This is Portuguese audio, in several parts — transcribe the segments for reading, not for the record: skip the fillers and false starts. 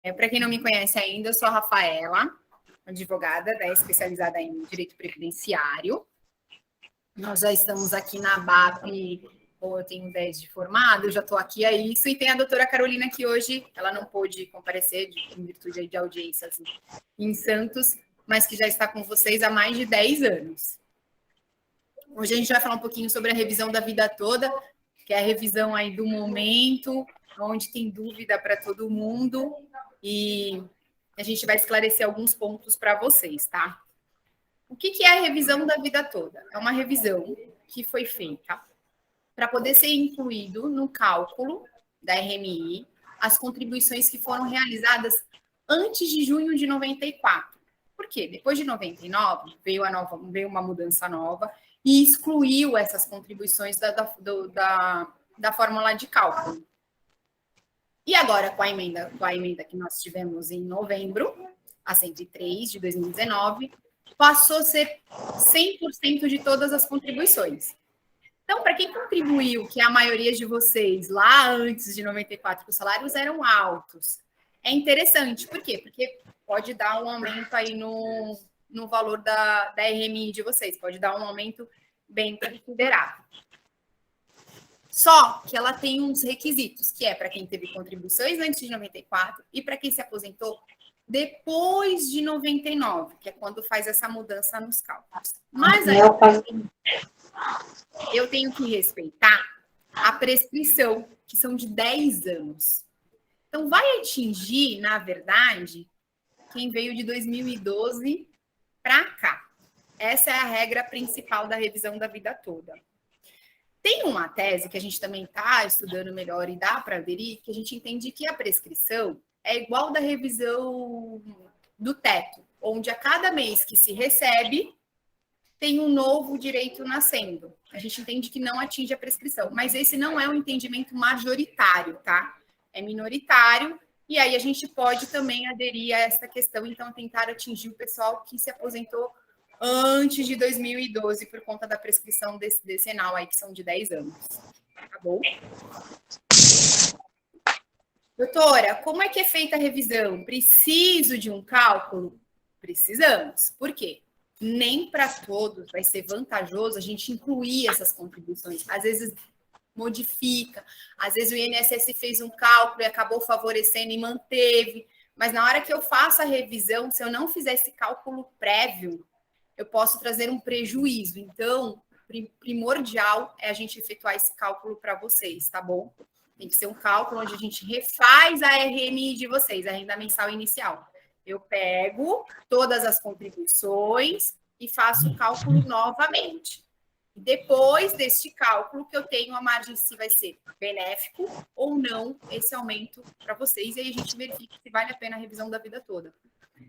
Para quem não me conhece ainda, eu sou a Rafaela, advogada, especializada em direito previdenciário. Nós já estamos aqui na BAP, eu tenho 10 de formado, eu já estou aqui a isso, e tem a doutora Carolina, que hoje ela não pôde comparecer em virtude de audiências em Santos, mas que já está com vocês há mais de 10 anos. Hoje a gente vai falar um pouquinho sobre a revisão da vida toda, que é a revisão aí do momento, onde tem dúvida para todo mundo, e a gente vai esclarecer alguns pontos para vocês, tá? O que é a revisão da vida toda? É uma revisão que foi feita para poder ser incluído no cálculo da RMI as contribuições que foram realizadas antes de junho de 94. Por quê? Depois de 99 veio uma mudança nova e excluiu essas contribuições da fórmula de cálculo. E agora, com a emenda que nós tivemos em novembro, a 103 de 2019, passou a ser 100% de todas as contribuições. Então, para quem contribuiu, que é a maioria de vocês, lá antes de 94, que os salários eram altos, é interessante. Por quê? Porque pode dar um aumento aí no valor da RMI de vocês, pode dar um aumento bem considerável. Só que ela tem uns requisitos, que é para quem teve contribuições antes de 94 e para quem se aposentou depois de 99, que é quando faz essa mudança nos cálculos. Mas aí, eu tenho que respeitar a prescrição, que são de 10 anos. Então, vai atingir, na verdade, quem veio de 2012 para cá. Essa é a regra principal da revisão da vida toda. Tem uma tese que a gente também está estudando melhor e dá para aderir, que a gente entende que a prescrição é igual da revisão do teto, onde a cada mês que se recebe, tem um novo direito nascendo. A gente entende que não atinge a prescrição, mas esse não é um entendimento majoritário, tá? É minoritário, e aí a gente pode também aderir a essa questão, então tentar atingir o pessoal que se aposentou antes de 2012, por conta da prescrição decenal aí, que são de 10 anos. Tá bom? Doutora, como é que é feita a revisão? Preciso de um cálculo? Precisamos. Por quê? Nem para todos vai ser vantajoso a gente incluir essas contribuições. Às vezes modifica, às vezes o INSS fez um cálculo e acabou favorecendo e manteve, mas na hora que eu faço a revisão, se eu não fizer esse cálculo prévio, eu posso trazer um prejuízo. Então, primordial é a gente efetuar esse cálculo para vocês, tá bom? Tem que ser um cálculo onde a gente refaz a RMI de vocês, a renda mensal inicial. Eu pego todas as contribuições e faço o cálculo novamente. Depois deste cálculo, que eu tenho a margem se vai ser benéfico ou não esse aumento para vocês, e aí a gente verifica se vale a pena a revisão da vida toda.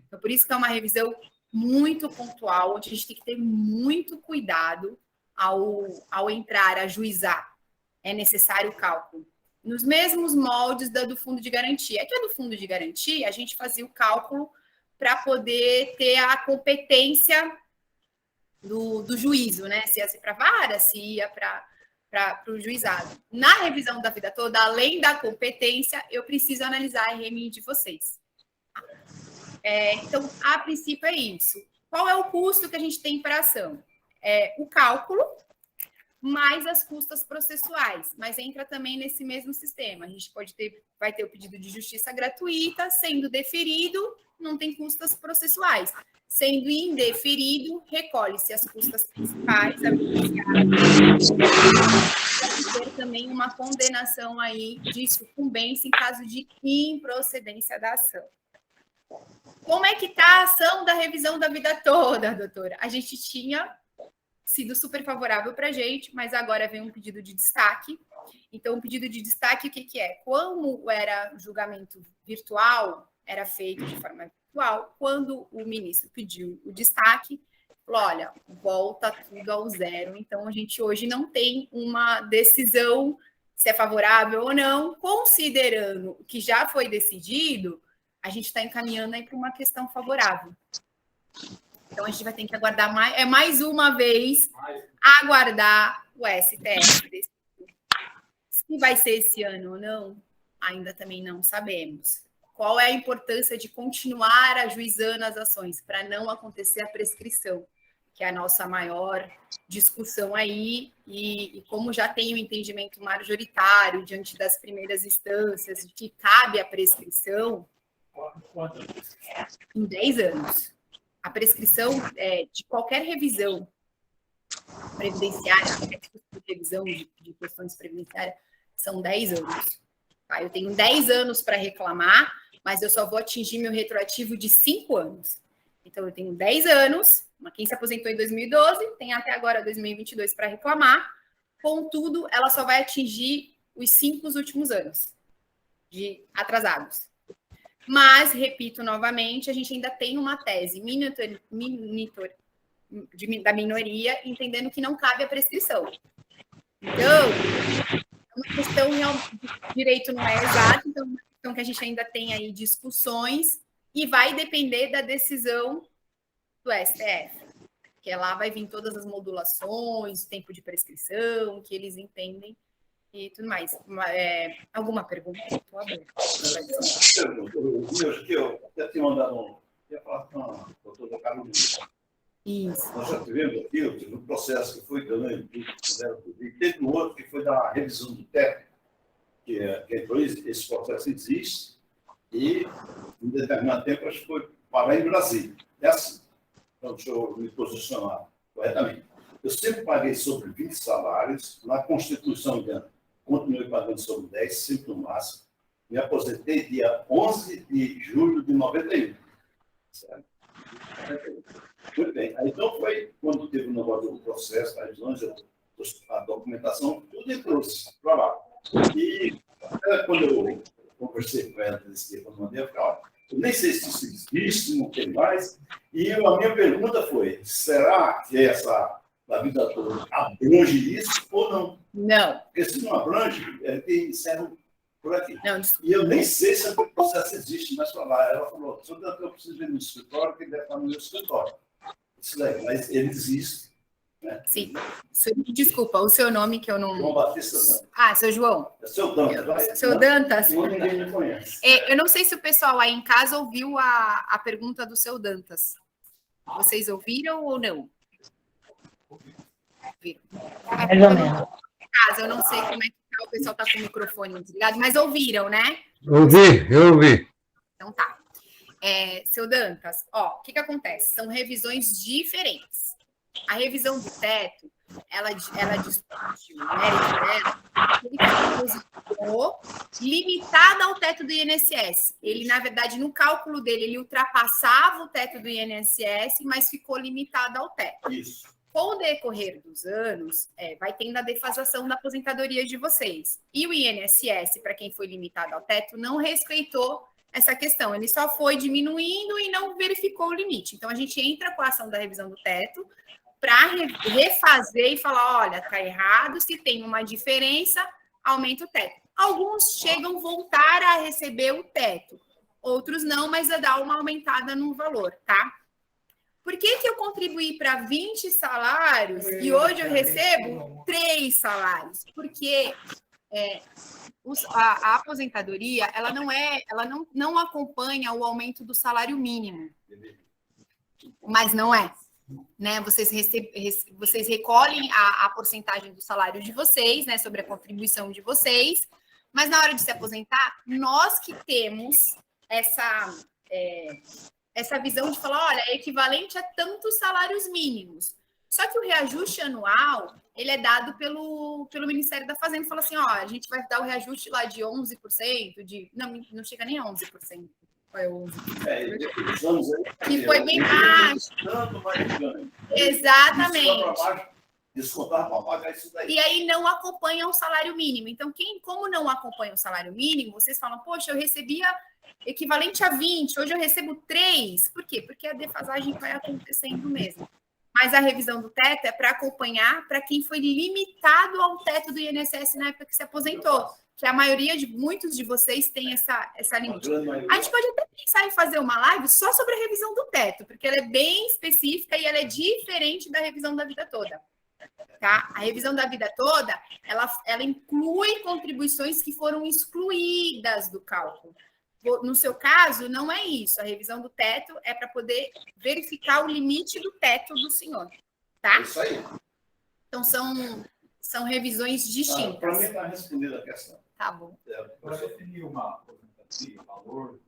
Então, por isso que é uma revisão muito pontual, onde a gente tem que ter muito cuidado ao entrar, ajuizar. É necessário o cálculo. Nos mesmos moldes do fundo de garantia. É que a do fundo de garantia, a gente fazia o cálculo para poder ter a competência do juízo, né? Se ia ser para vara, se ia para o juizado. Na revisão da vida toda, além da competência, eu preciso analisar a RMI de vocês. Então, a princípio é isso. Qual é o custo que a gente tem para a ação? O cálculo, mais as custas processuais, mas entra também nesse mesmo sistema. A gente vai ter o pedido de justiça gratuita, sendo deferido, não tem custas processuais. Sendo indeferido, recolhe-se as custas principais, a ter também uma condenação aí de sucumbência em caso de improcedência da ação. Como é que está a ação da revisão da vida toda, doutora? A gente tinha sido super favorável para a gente, mas agora vem um pedido de destaque. Então, o pedido de destaque, o que é? Como era julgamento virtual, era feito de forma virtual, quando o ministro pediu o destaque, falou, olha, volta tudo ao zero. Então, a gente hoje não tem uma decisão se é favorável ou não, considerando o que já foi decidido, a gente está encaminhando aí para uma questão favorável. Então, a gente vai ter que aguardar mais uma vez, aguardar o STF. Se vai ser esse ano ou não, ainda também não sabemos. qual é a importância de continuar ajuizando as ações para não acontecer a prescrição, que é a nossa maior discussão aí, e como já tem o entendimento majoritário diante das primeiras instâncias de que cabe a prescrição em 10 anos. A prescrição de qualquer revisão previdenciária, qualquer tipo de revisão de questões previdenciárias, são 10 anos. Tá? Eu tenho 10 anos para reclamar, mas eu só vou atingir meu retroativo de 5 anos. Então, eu tenho 10 anos, quem se aposentou em 2012, tem até agora 2022 para reclamar, contudo, ela só vai atingir os 5 últimos anos de atrasados. Mas, repito novamente, a gente ainda tem uma tese da minoria, entendendo que não cabe a prescrição. Então, é uma questão de direito não é exato, então é uma questão que a gente ainda tem aí discussões e vai depender da decisão do STF, que lá vai vir todas as modulações, tempo de prescrição, que eles entendem e tudo mais. Alguma pergunta? Estou aberta. Eu até tinha mandado ia falar com a doutora Carolina. Isso. Nós já tivemos aqui, eu tive um processo que foi ganho, e teve um outro que foi da revisão do teto, que esse processo existe, e em determinado tempo acho que foi parar em Brasília. É assim. Então, deixa eu me posicionar corretamente. Eu sempre paguei sobre 20 salários, na Constituição ainda continuei pagando sobre 10, sempre no máximo. Me aposentei dia 11 de julho de 91. Certo? Muito bem. Aí, então, foi quando teve o negócio do processo, as revisões, a documentação, tudo entrou para lá. E quando eu conversei com ela nesse dia, quando eu mandei, eu falei, olha, eu nem sei se isso existe, não tem mais. E a minha pergunta foi, será que essa da vida toda abrange isso ou não? Não. Porque se não abrange, tem encerro por aqui. Não, e eu nem sei se o processo existe mais para lá. Ela falou, eu preciso ver no escritório, que ele deve estar no meu escritório. Isso daí, mas ele existe. Né? Sim. Desculpa, o seu nome que eu não... João Batista Dantas. Ah, seu João. É seu Dantas. Seu Dantas. Ninguém me conhece. Eu não sei se o pessoal aí em casa ouviu a pergunta do seu Dantas. Vocês ouviram ou não? Ouviram. Mais ou menos. Eu não sei como é que o pessoal está com o microfone desligado, mas ouviram, né? Eu ouvi. Então tá. Seu Dantas, o que acontece? São revisões diferentes. A revisão do teto, ela discute o mérito dela, ele propositou limitada ao teto do INSS. Ele, na verdade, no cálculo dele, ele ultrapassava o teto do INSS, mas ficou limitado ao teto. Isso. Com o decorrer dos anos, vai tendo a defasação da aposentadoria de vocês. E o INSS, para quem foi limitado ao teto, não respeitou essa questão. Ele só foi diminuindo e não verificou o limite. Então, a gente entra com a ação da revisão do teto para refazer e falar, olha, está errado, se tem uma diferença, aumenta o teto. Alguns chegam a voltar a receber o teto, outros não, mas a dar uma aumentada no valor, tá? Por que eu contribuí para 20 salários e hoje eu recebo 3 salários? Porque a aposentadoria ela não acompanha o aumento do salário mínimo. Mas não é. Né? Vocês recolhem a porcentagem do salário de vocês, né, sobre a contribuição de vocês, mas na hora de se aposentar, nós que temos essa visão de falar, olha, é equivalente a tantos salários mínimos. Só que o reajuste anual, ele é dado pelo Ministério da Fazenda. Fala assim, a gente vai dar o reajuste lá de 11%, não chega nem a 11%. Foi 11%. Que foi bem baixo. Exatamente. Descontar para pagar isso daí. E aí não acompanha o salário mínimo. Então, como não acompanha o salário mínimo, vocês falam, poxa, eu recebia equivalente a 20, hoje eu recebo 3. Por quê? Porque a defasagem vai acontecendo mesmo. Mas a revisão do teto é para acompanhar para quem foi limitado ao teto do INSS na época que se aposentou. Que a maioria muitos de vocês tem essa limite. A gente pode até pensar em fazer uma live só sobre a revisão do teto, porque ela é bem específica e ela é diferente da revisão da vida toda. Tá? A revisão da vida toda, ela inclui contribuições que foram excluídas do cálculo. No seu caso, não é isso. A revisão do teto é para poder verificar o limite do teto do senhor, tá? Isso aí. Então, são revisões distintas. Para mim, está respondendo a questão. Tá bom. Para definir uma aposentadoria, valor,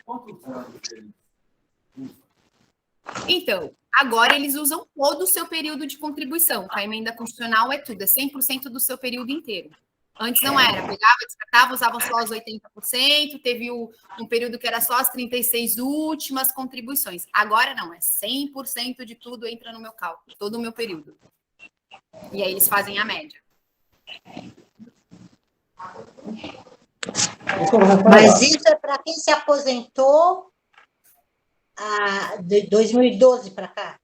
quantos anos eles usam? Então, agora eles usam todo o seu período de contribuição. A emenda constitucional é tudo, é 100% do seu período inteiro. Antes não era, pegava, descartava, usava só os 80%, teve um período que era só as 36 últimas contribuições. Agora não, é 100% de tudo entra no meu cálculo, todo o meu período. E aí eles fazem a média. Mas isso é para quem se aposentou de 2012 para cá?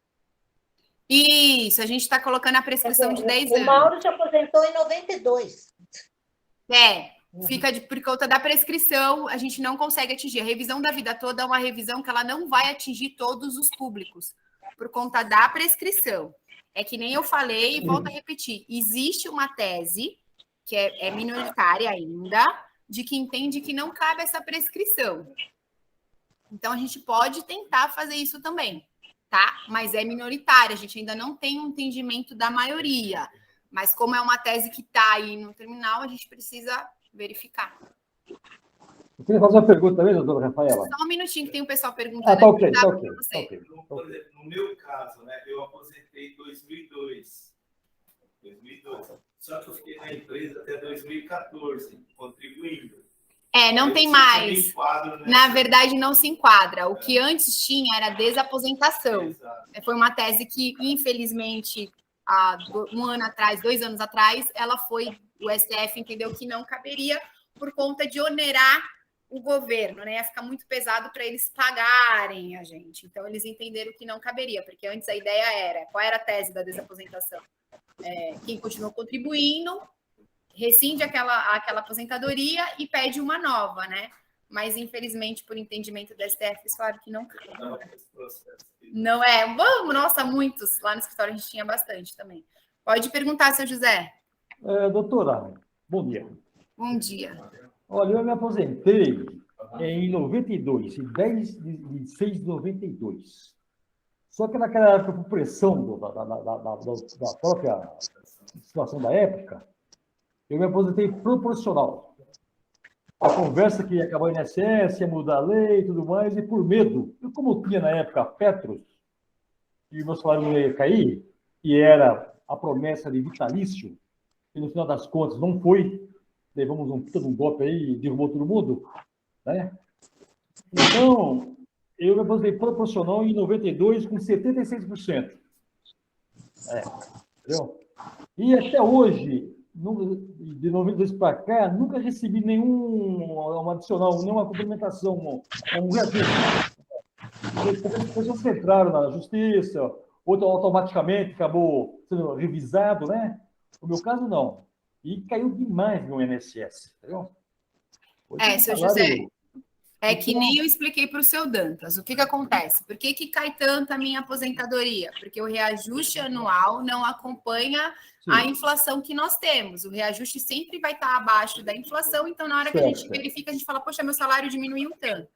Isso, a gente está colocando a prescrição de 10 anos. O Mauro se aposentou em 92. Fica por conta da prescrição, a gente não consegue atingir. A revisão da vida toda é uma revisão que ela não vai atingir todos os públicos, por conta da prescrição. É que nem eu falei e volto a repetir. Existe uma tese, que é minoritária ainda, de que entende que não cabe essa prescrição. Então, a gente pode tentar fazer isso também, tá? Mas é minoritária, a gente ainda não tem um entendimento da maioria. Mas como é uma tese que está aí no terminal, a gente precisa verificar. Eu queria fazer uma pergunta também, doutora Rafaela. Só um minutinho que tem o pessoal perguntando. Tá ok. Por exemplo, no meu caso, né, eu aposentei em 2002. Só que eu fiquei na empresa até 2014, contribuindo. Não tem mais. Na verdade, não se enquadra. O que antes tinha era desaposentação. Exato. Foi uma tese que, infelizmente, há 1 ano atrás, 2 anos atrás, o STF entendeu que não caberia por conta de onerar o governo, né? Ia ficar muito pesado para eles pagarem a gente. Então, eles entenderam que não caberia, porque antes a ideia qual era a tese da desaposentação? Quem continuou contribuindo rescinde aquela aposentadoria e pede uma nova, né? Mas, infelizmente, por entendimento do STF, eles falaram que não cabe. Não é? Nossa, muitos. Lá no escritório a gente tinha bastante também. Pode perguntar, seu José. Doutora, bom dia. Bom dia. Olha, eu me aposentei em 92, em 10 de 6 de 92. Só que naquela época, por pressão da própria situação da época, eu me aposentei proporcional. A conversa que ia acabar o INSS, ia mudar a lei e tudo mais, e por medo, eu como tinha na época Petros, e o meu salário não ia cair, e era a promessa de vitalício, e no final das contas não foi, levamos um golpe aí e derrubou todo mundo, né? Então, eu me aposentei proporcional em 92 com 76%. Entendeu? E até hoje, de 92 para cá, nunca recebi nenhum adicional, nenhuma complementação, um reajuste. As pessoas entraram na justiça, outro automaticamente acabou sendo revisado, né? No meu caso, não. E caiu demais no INSS, entendeu? Seu José, que nem eu expliquei para o seu Dantas. O que acontece? Por que cai tanto a minha aposentadoria? Porque o reajuste anual não acompanha a inflação que nós temos. O reajuste sempre vai estar abaixo da inflação, então na hora que a gente verifica, a gente fala, poxa, meu salário diminuiu tanto.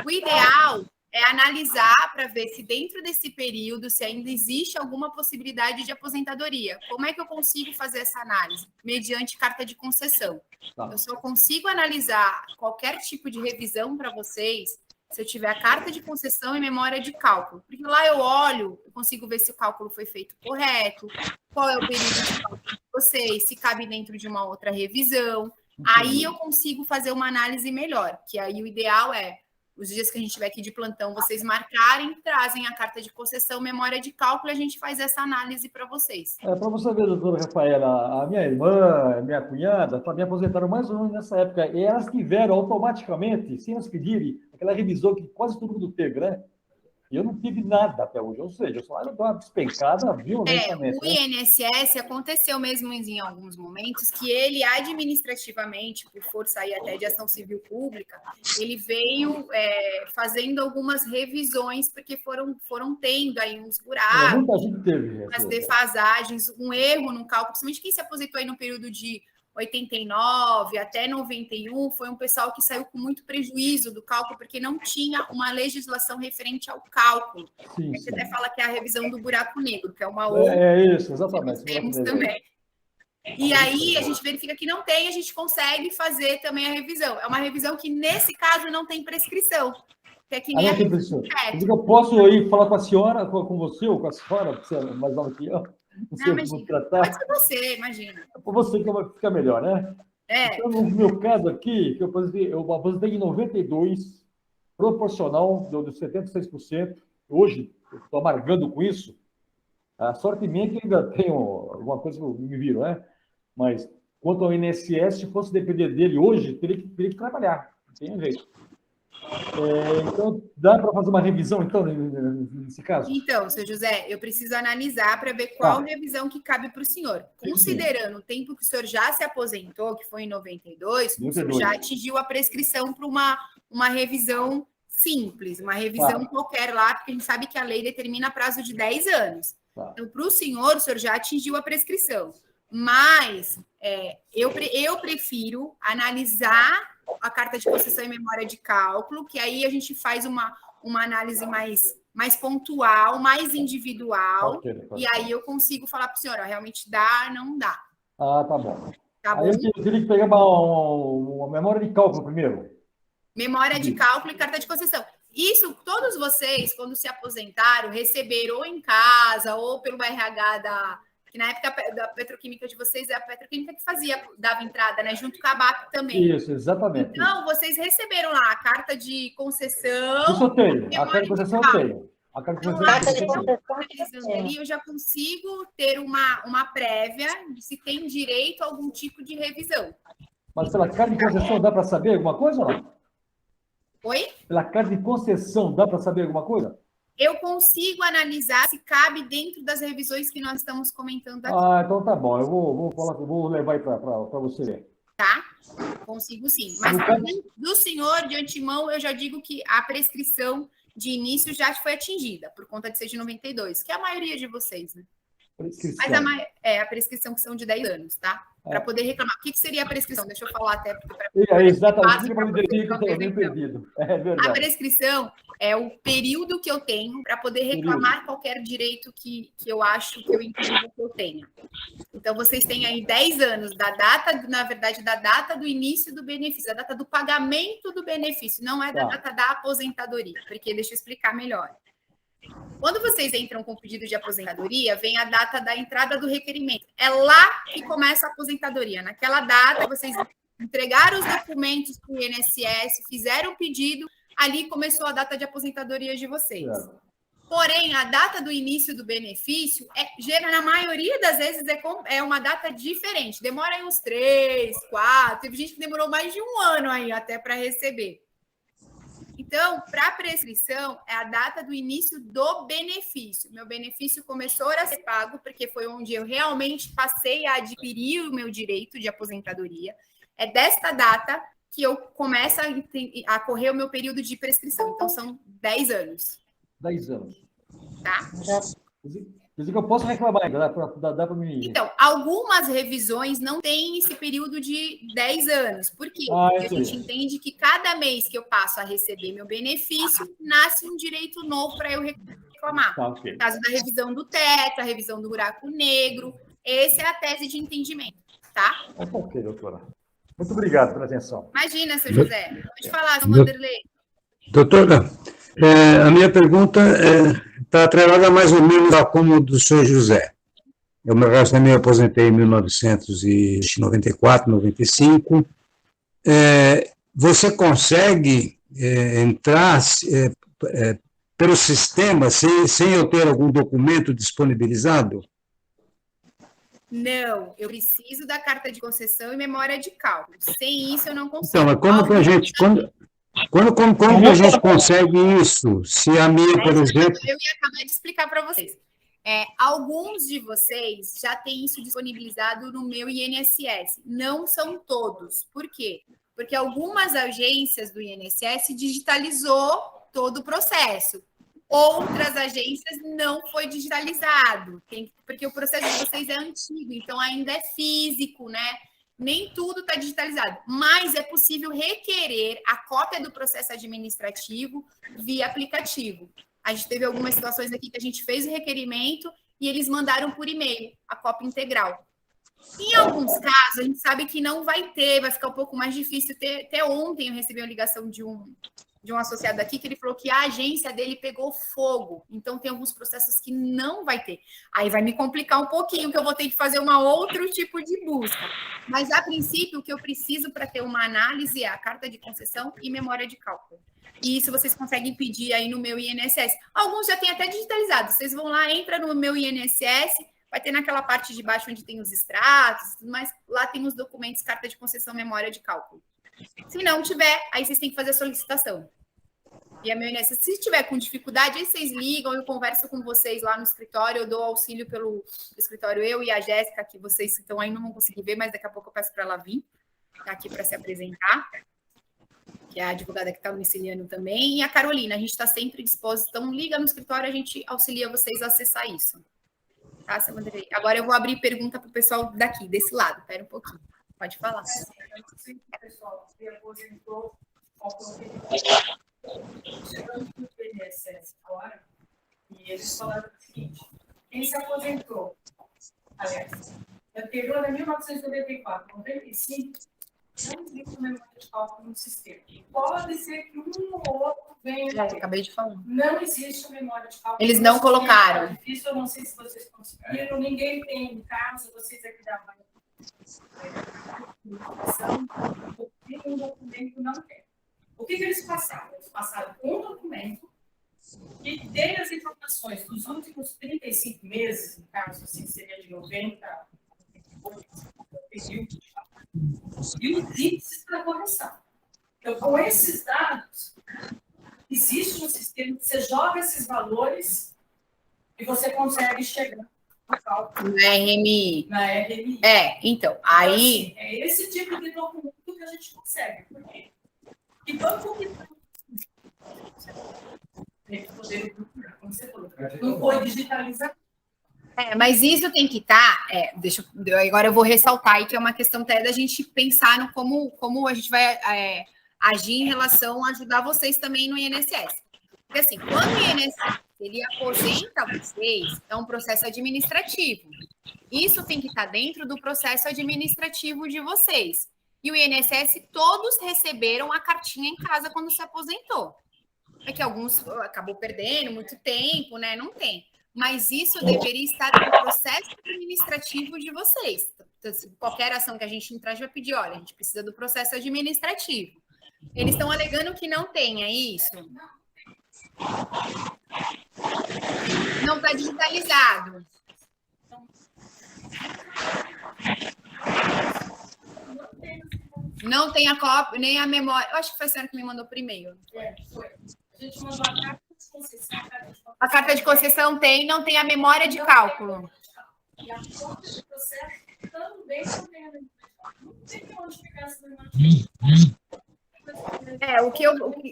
O ideal é analisar para ver se dentro desse período, se ainda existe alguma possibilidade de aposentadoria. Como é que eu consigo fazer essa análise? Mediante carta de concessão. Eu só consigo analisar qualquer tipo de revisão para vocês se eu tiver a carta de concessão e memória de cálculo. Porque lá eu olho, eu consigo ver se o cálculo foi feito correto, qual é o período de cálculo de vocês, se cabe dentro de uma outra revisão. Aí eu consigo fazer uma análise melhor, que aí o ideal é os dias que a gente estiver aqui de plantão, vocês marcarem, trazem a carta de concessão, memória de cálculo, e a gente faz essa análise para vocês. Para você ver, doutora Rafaela, a minha irmã, a minha cunhada, também aposentaram mais ou menos nessa época, e elas tiveram automaticamente, sem elas pedirem, aquela revisão que quase todo mundo teve, né? E eu não tive nada até hoje, ou seja, o salário deu uma despencada violentamente. O INSS aconteceu mesmo em alguns momentos que ele administrativamente, por força aí até de ação civil pública, ele veio fazendo algumas revisões, porque foram tendo aí uns buracos, muita gente teve, umas defasagens, um erro no cálculo, principalmente quem se aposentou aí no período de 89 até 91 foi um pessoal que saiu com muito prejuízo do cálculo, porque não tinha uma legislação referente ao cálculo. Sim, Você sim. até fala que é a revisão do buraco negro, que é uma outra. Isso, exatamente. Temos também. E aí a gente verifica que não tem, a gente consegue fazer também a revisão. É uma revisão que, nesse caso, não tem prescrição. Que é que nem Não tem prescrição. Eu posso ir falar com a senhora, com você ou com a senhora, que você é mais nova que eu? Não, imagina. Pode ser você, imagina. Por você que vai ficar melhor, né? Então, no meu caso aqui, que eu aposentei em 92, proporcional dos 76%. Hoje, eu estou amargando com isso. A sorte minha é que ainda tenho alguma coisa que me viro, né? Mas, quanto ao INSS, se fosse depender dele hoje, teria que trabalhar. Não tem jeito. Então, dá para fazer uma revisão, então, nesse caso? Então, seu José, eu preciso analisar para ver qual revisão que cabe para o senhor. Considerando o tempo que o senhor já se aposentou, que foi em 92, o senhor já atingiu a prescrição para uma revisão simples, uma revisão qualquer lá, porque a gente sabe que a lei determina prazo de 10 anos. Então, para o senhor já atingiu a prescrição. Mas eu prefiro analisar a carta de concessão e memória de cálculo, que aí a gente faz uma análise mais pontual, mais individual, e aí eu consigo falar para o senhor, realmente dá, não dá. Ah, tá bom. Tá bom? Aí eu teria que pegar uma memória de cálculo primeiro. Memória de cálculo e carta de concessão. Isso, todos vocês, quando se aposentaram, receberam ou em casa, ou pelo RH que na época da petroquímica de vocês, é a petroquímica que dava entrada, né? Junto com a BAP também. Isso, exatamente. Então, vocês receberam lá a carta de concessão. Isso eu tenho. A carta de concessão eu tenho. A carta de concessão eu já consigo ter uma prévia de se tem direito a algum tipo de revisão. Mas pela carta de concessão dá para saber alguma coisa ou não? Oi? Pela carta de concessão dá para saber alguma coisa? Eu consigo analisar se cabe dentro das revisões que nós estamos comentando aqui. Ah, então tá bom. Eu vou levar aí para você ler. Tá? Consigo sim. Mas do senhor, de antemão, eu já digo que a prescrição de início já foi atingida, por conta de ser de 92, que é a maioria de vocês, né? Mas a prescrição que são de 10 anos, tá? Para poder reclamar. O que seria a prescrição? Deixa eu falar até. Exatamente. Perdido. É verdade. A prescrição é o período que eu tenho para poder reclamar qualquer direito que eu acho que eu entendo que eu tenho. Então, vocês têm aí 10 anos da data do início do benefício, da data do pagamento do benefício, não é da data da aposentadoria, porque deixa eu explicar melhor. Quando vocês entram com o pedido de aposentadoria, vem a data da entrada do requerimento. É lá que começa a aposentadoria. Naquela data, vocês entregaram os documentos para o INSS, fizeram o pedido, ali começou a data de aposentadoria de vocês. Porém, a data do início do benefício, na maioria das vezes, é uma data diferente. Demora aí uns 3, 4, teve gente que demorou mais de um ano aí até para receber. Então, para a prescrição, é a data do início do benefício. Meu benefício começou a ser pago, porque foi onde eu realmente passei a adquirir o meu direito de aposentadoria. É desta data que eu começo a correr o meu período de prescrição. Então, são 10 anos. 10 anos. Tá? Quer dizer que eu posso reclamar, dá para mim. Então, algumas revisões não têm esse período de 10 anos. Por quê? Porque a gente entende que cada mês que eu passo a receber meu benefício, nasce um direito novo para eu reclamar. No caso da revisão do teto, a revisão do buraco negro. Essa é a tese de entendimento, tá? Ok, doutora. Muito obrigado pela atenção. Imagina, seu José. Pode falar, seu Vanderlei. Doutora, a minha pergunta está atrelada mais ou menos a como do senhor José. Eu também me aposentei em 1994, 95. Você consegue entrar pelo sistema sem eu ter algum documento disponibilizado? Não, eu preciso da carta de concessão e memória de cálculo. Sem isso, eu não consigo. Então, mas como que a gente... Como que a gente consegue isso? Se a minha, por exemplo... Eu ia acabar de explicar para vocês. Alguns de vocês já têm isso disponibilizado no meu INSS. Não são todos. Por quê? Porque algumas agências do INSS digitalizou todo o processo. Outras agências não foi digitalizado. Porque o processo de vocês é antigo, então ainda é físico, né? nem tudo está digitalizado, mas é possível requerer a cópia do processo administrativo via aplicativo. A gente teve algumas situações aqui que a gente fez o requerimento e eles mandaram por e-mail a cópia integral. Em alguns casos, a gente sabe que não vai ter, vai ficar um pouco mais difícil. Até ontem eu recebi uma ligação de um associado aqui que ele falou que a agência dele pegou fogo. Então, tem alguns processos que não vai ter. Aí vai me complicar um pouquinho, que eu vou ter que fazer outro tipo de busca. Mas, a princípio, o que eu preciso para ter uma análise é a carta de concessão e memória de cálculo. E isso vocês conseguem pedir aí no meu INSS. Alguns já têm até digitalizado. Vocês vão lá, entra no meu INSS, vai ter naquela parte de baixo onde tem os extratos, mas lá tem os documentos, carta de concessão, memória de cálculo. Se não tiver, aí vocês têm que fazer a solicitação. E a meu INSS, se tiver com dificuldade, aí vocês ligam, eu converso com vocês lá no escritório, eu dou auxílio pelo escritório, eu e a Jéssica, que vocês estão aí, não vão conseguir ver, mas daqui a pouco eu peço para ela vir, tá aqui para se apresentar, que é a advogada que está domiciliando também, e a Carolina, a gente está sempre disposto, então liga no escritório, a gente auxilia vocês a acessar isso. Tá, agora eu vou abrir pergunta para o pessoal daqui, desse lado, espera um pouquinho, pode falar. Eu não sei se o pessoal se aposentou chegando no INSS agora, e eles falaram o seguinte: quem se aposentou, aliás, anterior a 1994, 95, não existe memória de cálculo no sistema. Pode ser que um ou outro venha. Acabei de falar. Não existe memória de cálculo. Eles não colocaram. É difícil, eu não sei se vocês conseguiram, ninguém tem em casa, vocês aqui da um documento não tem. O que eles passaram? Eles passaram um documento que tem as informações dos últimos 35 meses, no caso, assim, seria de 90, e os índices para correção. Então, com esses dados, existe um sistema que você joga esses valores e você consegue chegar no cálculo. Na RMI. Na RMI. Então, aí... Então, assim, é esse tipo de documento que a gente consegue. Por quê? E banco que poder procurar, como você falou, não foi digitalizado. Mas isso tem que estar. Agora eu vou ressaltar aí que é uma questão até da gente pensar no como a gente vai agir em relação a ajudar vocês também no INSS. Porque assim, quando o INSS ele aposenta vocês, é um processo administrativo. Isso tem que estar dentro do processo administrativo de vocês. E o INSS, todos receberam a cartinha em casa quando se aposentou. É que alguns acabou perdendo muito tempo, né? Não tem. Mas isso deveria estar no processo administrativo de vocês. Então, qualquer ação que a gente entrar, a gente vai pedir, olha, a gente precisa do processo administrativo. Eles estão alegando que não tem, é isso? Não está digitalizado. Não tem a cópia, nem a memória. Eu acho que foi a senhora que me mandou por e-mail. Foi. A gente mandou a carta de concessão. A carta de concessão tem, não tem a memória de cálculo. E a conta de processo também não tem a memória de cálculo. Não tem onde ficar essa memória de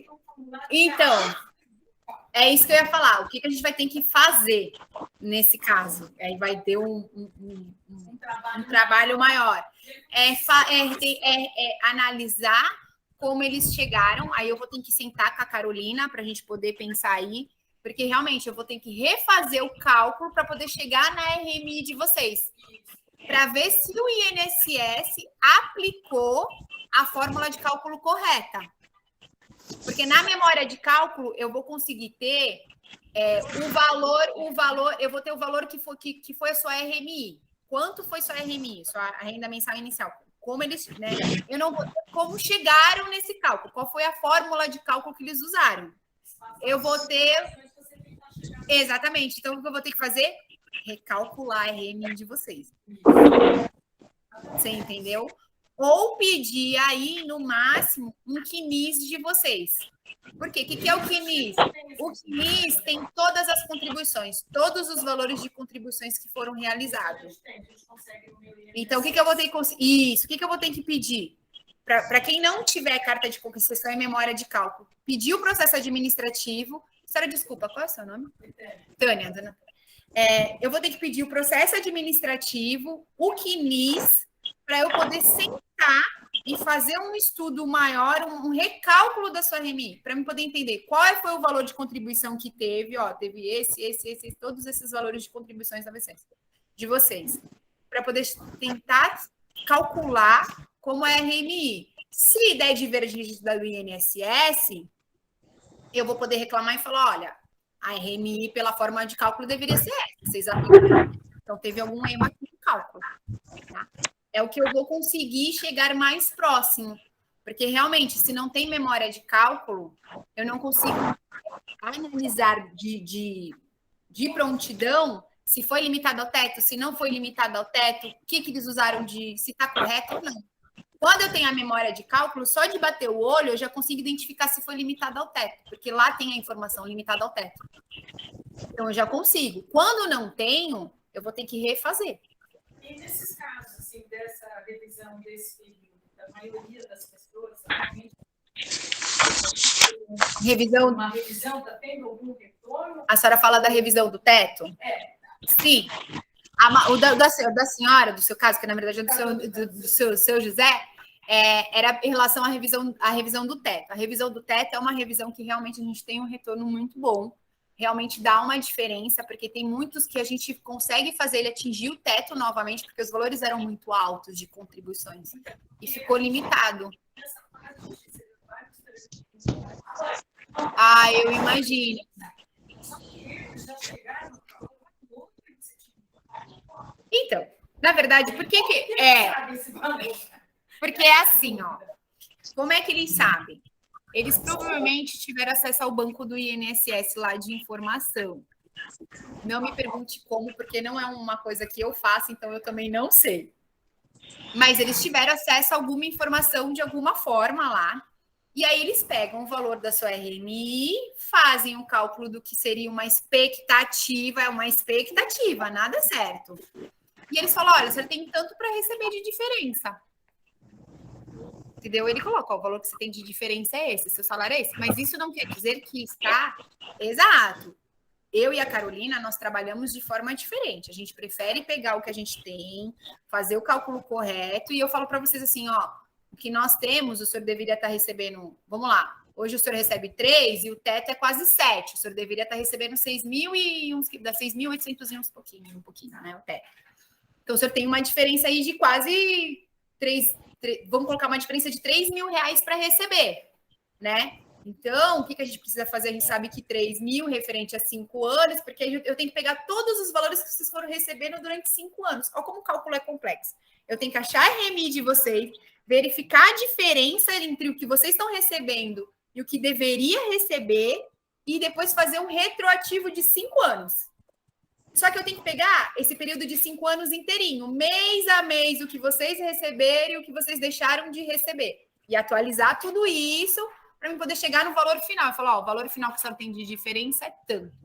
cálculo. Então, é isso que eu ia falar. O que a gente vai ter que fazer nesse caso? Aí vai ter um trabalho maior. Analisar como eles chegaram. Aí eu vou ter que sentar com a Carolina para a gente poder pensar aí, porque realmente eu vou ter que refazer o cálculo para poder chegar na RMI de vocês, para ver se o INSS aplicou a fórmula de cálculo correta. Porque na memória de cálculo eu vou conseguir ter o valor, eu vou ter o valor que foi a sua RMI. Quanto foi sua RMI, sua renda mensal inicial? Como eles, né? Eu não vou ter como chegaram nesse cálculo. Qual foi a fórmula de cálculo que eles usaram? Eu vou ter... Exatamente. Então, o que eu vou ter que fazer? Recalcular a RMI de vocês. Você entendeu? Ou pedir aí, no máximo, um CNIS de vocês. Por quê? O que é o CNIS? O CNIS tem todas as contribuições, todos os valores de contribuições que foram realizados. Então, o que eu vou ter que... Isso, o que eu vou ter que pedir? Para quem não tiver carta de concessão e memória de cálculo, pedir o processo administrativo... Senhora, desculpa, qual é o seu nome? Tânia, dona. Eu vou ter que pedir o processo administrativo, o CNIS, para eu poder sentar e fazer um estudo maior, um recálculo da sua RMI, para eu poder entender qual foi o valor de contribuição que teve, teve esse, todos esses valores de contribuições de vocês, para poder tentar calcular como é a RMI. Se der divergência do INSS, eu vou poder reclamar e falar, olha, a RMI pela forma de cálculo deveria ser essa, vocês aplicam. Então, teve algum erro aqui no cálculo. Tá? É o que eu vou conseguir chegar mais próximo. Porque, realmente, se não tem memória de cálculo, eu não consigo analisar de prontidão se foi limitado ao teto, se não foi limitado ao teto, o que eles usaram se está correto ou não. Quando eu tenho a memória de cálculo, só de bater o olho, eu já consigo identificar se foi limitado ao teto, porque lá tem a informação limitada ao teto. Então, eu já consigo. Quando não tenho, eu vou ter que refazer. E nesses casos, assim, dessa revisão desse período, da maioria das pessoas, revisão... Uma revisão, está tendo algum retorno? A senhora fala da revisão do teto? Sim. O da senhora, do seu caso, que na verdade é do seu José, era em relação à revisão do teto. A revisão do teto é uma revisão que realmente a gente tem um retorno muito bom. Realmente dá uma diferença, porque tem muitos que a gente consegue fazer ele atingir o teto novamente, porque os valores eram muito altos de contribuições e ficou limitado. Eu imagino. Então, na verdade, por que Porque é assim, como é que eles sabem? Eles provavelmente tiveram acesso ao banco do INSS lá de informação. Não me pergunte como, porque não é uma coisa que eu faço, então eu também não sei. Mas eles tiveram acesso a alguma informação de alguma forma lá, e aí eles pegam o valor da sua RMI, fazem o cálculo do que seria uma expectativa, nada certo. E eles falam, olha, você tem tanto para receber de diferença. Entendeu? Ele coloca, o valor que você tem de diferença é esse, seu salário é esse. Mas isso não quer dizer que está exato. Eu e a Carolina, nós trabalhamos de forma diferente. A gente prefere pegar o que a gente tem, fazer o cálculo correto, e eu falo para vocês assim, o que nós temos, o senhor deveria estar recebendo, vamos lá, hoje o senhor recebe 3 e o teto é quase 7. O senhor deveria estar recebendo 6.800 e um pouquinho, né, o teto. Então, o senhor tem uma diferença aí de quase 3, vamos colocar uma diferença de R$3.000 para receber, né? Então, o que a gente precisa fazer? A gente sabe que 3.000 referente a 5 anos, porque eu tenho que pegar todos os valores que vocês foram recebendo durante 5 anos. Olha como o cálculo é complexo. Eu tenho que achar a RMI de vocês, verificar a diferença entre o que vocês estão recebendo e o que deveria receber, e depois fazer um retroativo de 5 anos. Só que eu tenho que pegar esse período de 5 anos inteirinho, mês a mês, o que vocês receberam e o que vocês deixaram de receber. E atualizar tudo isso para eu poder chegar no valor final. E falar, o valor final que a senhora tem de diferença é tanto.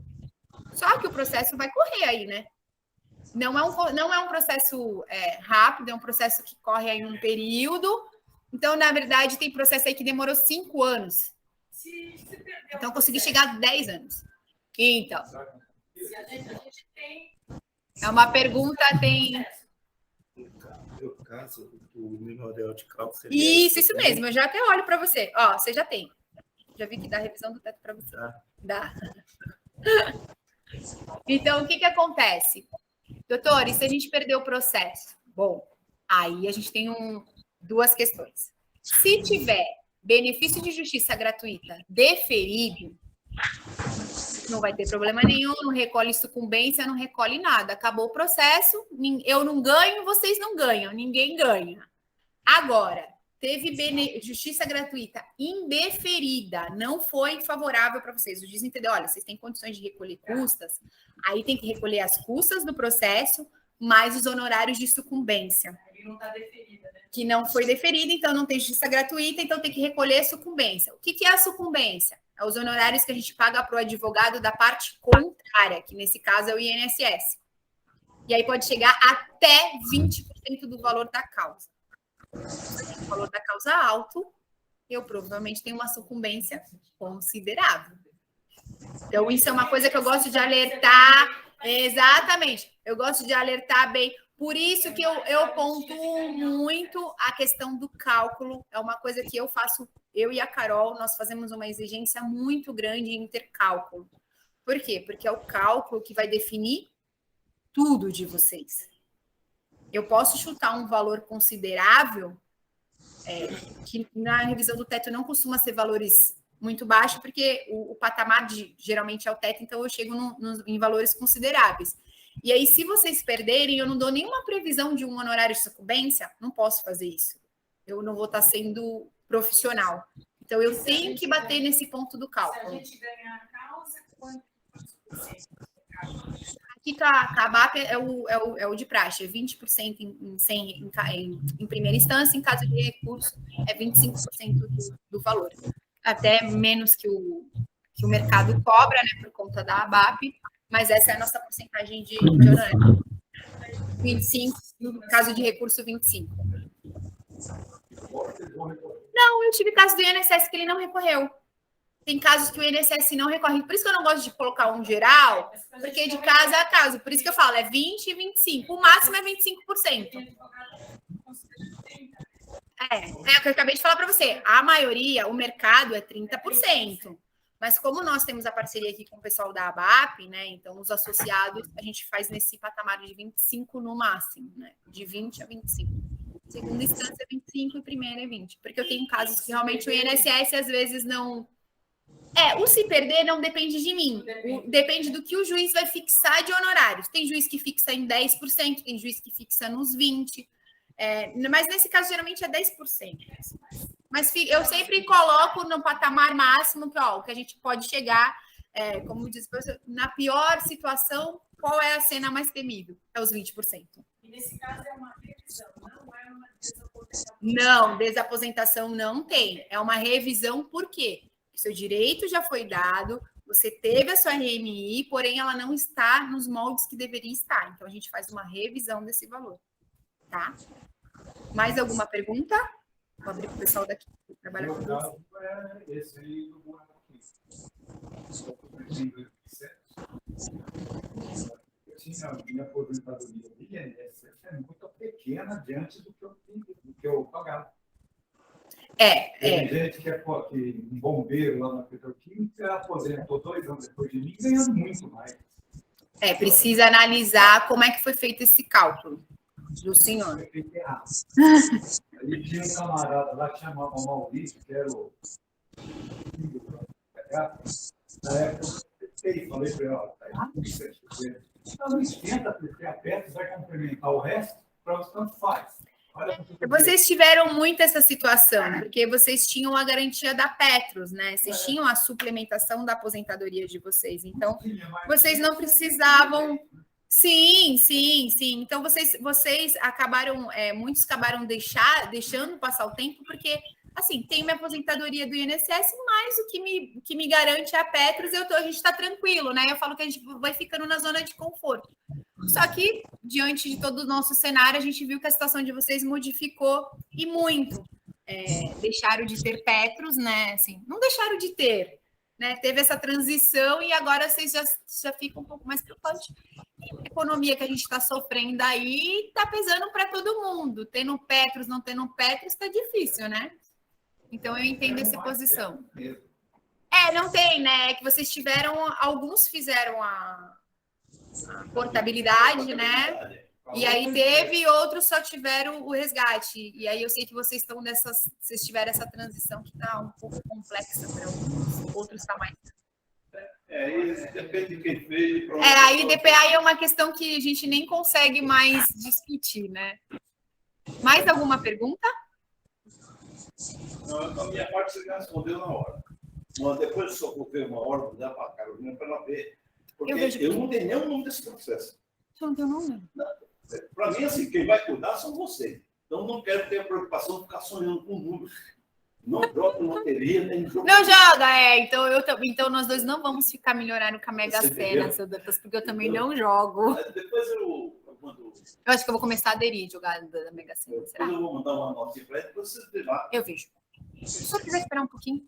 Só que o processo vai correr aí, né? Não é um processo rápido, é um processo que corre aí um período. Então, na verdade, tem processo aí que demorou 5 anos. Então, eu consegui chegar a 10 anos. Então... Se a gente tem... É uma pergunta, tem... No caso, o memorial de cálculo... Isso mesmo, eu já até olho para você. Você já tem. Já vi que dá revisão do teto para você. Dá. Então, o que acontece? Doutor, e se a gente perder o processo? Bom, aí a gente tem duas questões. Se tiver benefício de justiça gratuita deferido, não vai ter problema nenhum, não recolhe sucumbência, não recolhe nada. Acabou o processo, eu não ganho, vocês não ganham, ninguém ganha. Agora, teve justiça gratuita indeferida, não foi favorável para vocês. O juiz entendeu, olha, vocês têm condições de recolher custas, aí tem que recolher as custas do processo, mais os honorários de sucumbência. Ele não está deferida, né? Que não foi deferida, então não tem justiça gratuita, então tem que recolher a sucumbência. O que é a sucumbência? É os honorários que a gente paga para o advogado da parte contrária, que nesse caso é o INSS. E aí pode chegar até 20% do valor da causa. Se o valor da causa alto, eu provavelmente tenho uma sucumbência considerável. Então, isso é uma coisa que eu gosto de alertar. Exatamente. Eu gosto de alertar bem, Por isso que eu pontuo muito a questão do cálculo. É uma coisa que eu faço, eu e a Carol, nós fazemos uma exigência muito grande em ter cálculo. Por quê? Porque é o cálculo que vai definir tudo de vocês. Eu posso chutar um valor considerável, que na revisão do teto não costuma ser valores muito baixos, porque o patamar geralmente é o teto, então eu chego em valores consideráveis. E aí, se vocês perderem, eu não dou nenhuma previsão de um honorário de sucumbência, não posso fazer isso. Eu não vou estar sendo profissional. Então, eu tenho que bater nesse ponto do cálculo. Se a gente ganhar a causa, quanto por cento? Aqui a BAP é o de praxe, é 20% em primeira instância, em caso de recurso, é 25% do valor. Até menos que o mercado cobra, né, por conta da ABAP, mas essa é a nossa porcentagem de honorário. 25%, no caso de recurso, 25%. Não, eu tive caso do INSS que ele não recorreu. Tem casos que o INSS não recorre. Por isso que eu não gosto de colocar um geral, porque de caso a caso. Por isso que eu falo, é 20% e 25%. O máximo é 25%. É o que eu acabei de falar para você. A maioria, o mercado é 30%. Mas como nós temos a parceria aqui com o pessoal da ABAP, né? Então, os associados, a gente faz nesse patamar de 25% no máximo, né? De 20% a 25%. Segunda instância é 25% e primeira é 20%. Porque eu tenho casos que realmente o INSS às vezes não... o se perder não depende de mim. Depende do que o juiz vai fixar de honorários. Tem juiz que fixa em 10%, tem juiz que fixa nos 20%. Mas nesse caso, geralmente é 10%. Mas eu sempre coloco no patamar máximo que, o que a gente pode chegar, como diz o professor, na pior situação, qual é a cena mais temível? É os 20%. E nesse caso é uma revisão, não é uma desaposentação. Não, desaposentação não tem. É uma revisão, por quê? Seu direito já foi dado, você teve a sua RMI, porém ela não está nos moldes que deveria estar. Então, a gente faz uma revisão desse valor. Tá? Mais alguma pergunta? Vou abrir para o pessoal daqui que trabalha com você. Esse aí do buraco aqui. Eu tinha a minha aposentadoria de INSS é muito pequena diante do que eu pagava. Tem gente que é um bombeiro lá na Petroquímica aposentou 2 anos depois de mim, ganhando muito mais. Precisa analisar como é que foi feito esse cálculo do senhor. Aí tinha um camarada lá que chamava Maurício, que era o filho do na época eu falei para ele, tá errado isso aí. Não esquenta, porque a Petros vai complementar o resto, para tanto faz. Vocês tiveram muito essa situação, porque vocês tinham a garantia da Petros, né? Vocês tinham a suplementação da aposentadoria de vocês. Então, vocês não precisavam... Sim. Então, vocês acabaram... muitos acabaram deixando passar o tempo, porque, assim, tem minha aposentadoria do INSS, mas o que me garante é a Petros, a gente está tranquilo, né? Eu falo que a gente vai ficando na zona de conforto. Só que, diante de todo o nosso cenário, a gente viu que a situação de vocês modificou e muito. Deixaram de ter Petros, né? Assim, não deixaram de ter, né? Teve essa transição e agora vocês já ficam um pouco mais preocupados. A economia que a gente está sofrendo aí está pesando para todo mundo. Tendo Petros, não tendo Petros, está difícil, né? Então, eu entendo essa posição. Não tem, né? É que vocês tiveram... Alguns fizeram a portabilidade, né? E aí teve, outros só tiveram o resgate. E aí eu sei que vocês estão vocês tiveram essa transição que está um pouco complexa para alguns, outros está mais. Isso depende de quem fez. Aí DPI é uma questão que a gente nem consegue mais discutir, né? Mais alguma pergunta? Não, a minha parte você já respondeu na hora. Mas depois eu só coloquei uma hora, vou dar para a Carolina para ela ver. Porque eu não tenho nenhum nome desse processo. Você não tem o nome? Para mim, assim, quem vai cuidar são vocês. Então, não quero ter a preocupação de ficar sonhando com números. Não jogo loteria, nem jogo. Não joga, Então, nós dois não vamos ficar milionário com a Mega Sena, seu Dantas, porque eu também não jogo. Depois eu mando. Eu acho que eu vou começar a aderir a jogar da Mega Sena, será? Eu vou mandar uma notinha para ele, depois você vê lá. Eu vejo. Se você quiser esperar um pouquinho.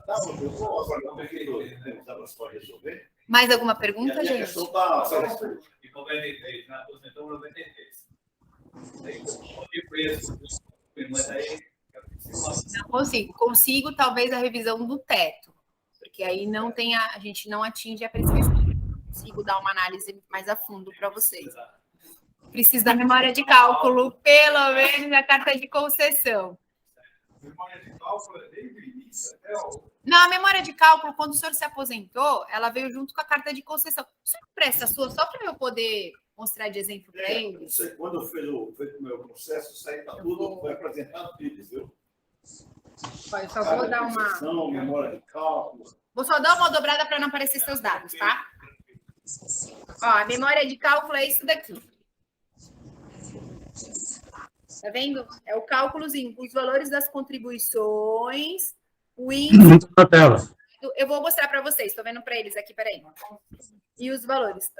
Tá, eu vou aguardar para resolver. Mais alguma pergunta, E a gente? questão está... E com 93, né? Aposentou 93. Não consigo. Consigo, talvez, a revisão do teto, porque aí não tem a gente não atinge a prescrição. Não consigo dar uma análise mais a fundo para vocês. Preciso da memória de cálculo, pelo menos a carta de concessão. Memória de cálculo é desde o início até o... Não, a memória de cálculo, quando o senhor se aposentou, ela veio junto com a carta de concessão. O senhor presta a sua só para eu poder mostrar de exemplo para eles? Quando eu fiz o meu processo, isso aí está tudo, foi apresentado para eles, viu? Eu só vou dar uma... Memória de cálculo. Vou só dar uma dobrada para não aparecer seus dados, tá? Ó, a memória de cálculo é isso daqui. Tá vendo? É o cálculozinho, os valores das contribuições, o índice... Eu vou mostrar para vocês, estou vendo para eles aqui, peraí. E os valores.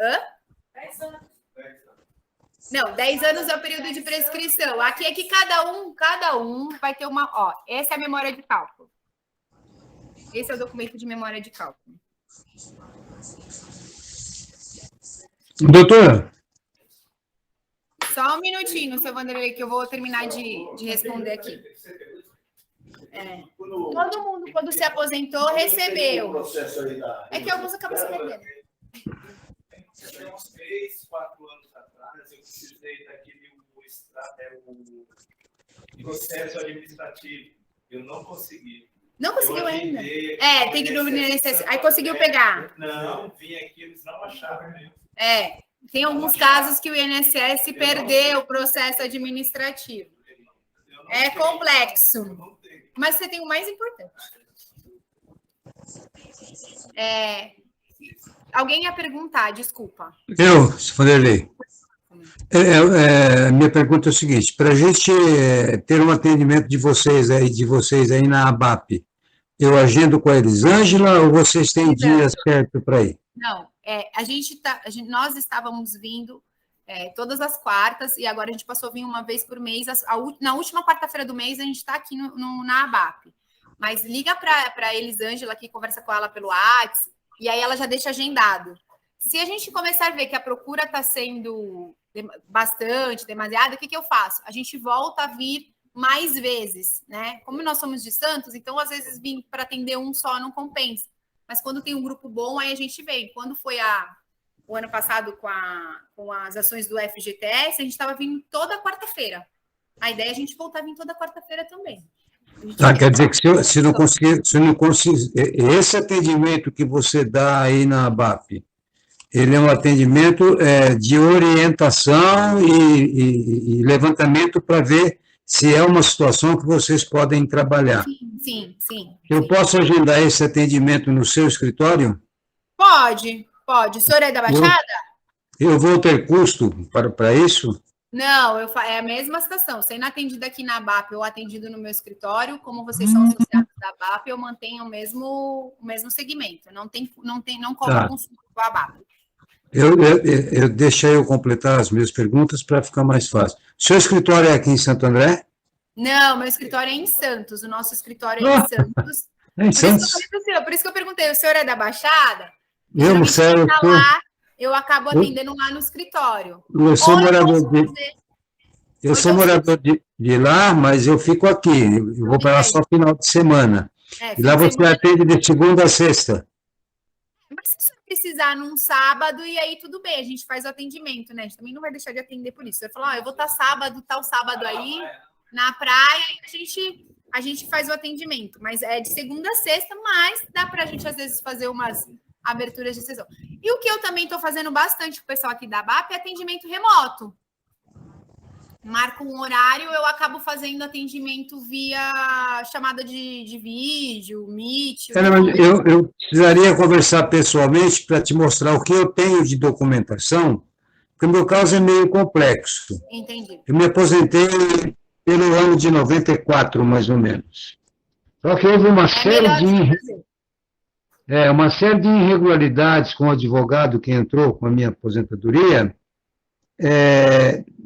10 anos. Não, 10 anos é o período de prescrição. Aqui é que cada um vai ter uma... Ó, essa é a memória de cálculo. Esse é o documento de memória de cálculo. Doutora? Só um minutinho, seu Vanderlei, que eu vou terminar de responder aqui. Todo mundo, quando se aposentou, recebeu. É que alguns acabam se perdendo. Uns 3, 4 anos atrás, eu precisei daquele processo administrativo. Eu não consegui. Não conseguiu ainda? Tem que ir no INSS. Aí conseguiu pegar. Não, vim aqui, eles não acharam mesmo. Tem alguns casos que o INSS perdeu o processo administrativo. É complexo. Mas você tem o mais importante. Alguém ia perguntar, desculpa. Eu, Vanderlei. Minha pergunta é o seguinte: para a gente ter um atendimento de vocês aí na ABAP, eu agendo com a Elisângela ou vocês têm dia certo para ir? Não, nós estávamos vindo todas as quartas e agora a gente passou a vir uma vez por mês. Na última quarta-feira do mês a gente está aqui na ABAP. Mas liga para a Elisângela aqui, conversa com ela pelo WhatsApp e aí ela já deixa agendado. Se a gente começar a ver que a procura está sendo demasiada, o que eu faço? A gente volta a vir mais vezes, né? Como nós somos de Santos, então às vezes vir para atender um só não compensa. Mas quando tem um grupo bom, aí a gente vem. Quando foi o ano passado com as ações do FGTS, a gente estava vindo toda quarta-feira. A ideia é a gente voltar a vir toda quarta-feira também. Quer dizer que se não conseguir, esse atendimento que você dá aí na ABAP, ele é um atendimento de orientação e levantamento para ver se é uma situação que vocês podem trabalhar. Sim. Eu posso agendar esse atendimento no seu escritório? Pode. O senhor é da Baixada? Eu vou ter custo para isso? Não, é a mesma situação. Sendo atendida aqui na ABAP ou atendido no meu escritório, como vocês são associados da ABAP, eu mantenho o mesmo segmento. Não cobro consulta com a ABAP. Deixa eu completar as minhas perguntas para ficar mais fácil. O seu escritório é aqui em Santo André? Não, meu escritório é em Santos. O nosso escritório é em Santos. É em Santos? Por isso que eu perguntei, o senhor é da Baixada? Eu acabo atendendo lá no escritório. Eu sou morador de lá, mas eu fico aqui. Eu vou para lá só final de semana. E lá você atende de segunda a sexta. Mas se você precisar num sábado, e aí tudo bem, a gente faz o atendimento, né? A gente também não vai deixar de atender por isso. Você vai falar, eu vou estar tal sábado aí, na praia, e a gente faz o atendimento. Mas é de segunda a sexta, mas dá para a gente, às vezes, fazer umas aberturas de sessão. E o que eu também estou fazendo bastante com o pessoal aqui da BAP é atendimento remoto. Marco um horário, eu acabo fazendo atendimento via chamada de vídeo, Meet. Eu precisaria conversar pessoalmente para te mostrar o que eu tenho de documentação, porque o meu caso é meio complexo. Entendi. Eu me aposentei pelo ano de 94, mais ou menos. Só que houve uma série de irregularidades com o advogado que entrou com a minha aposentadoria.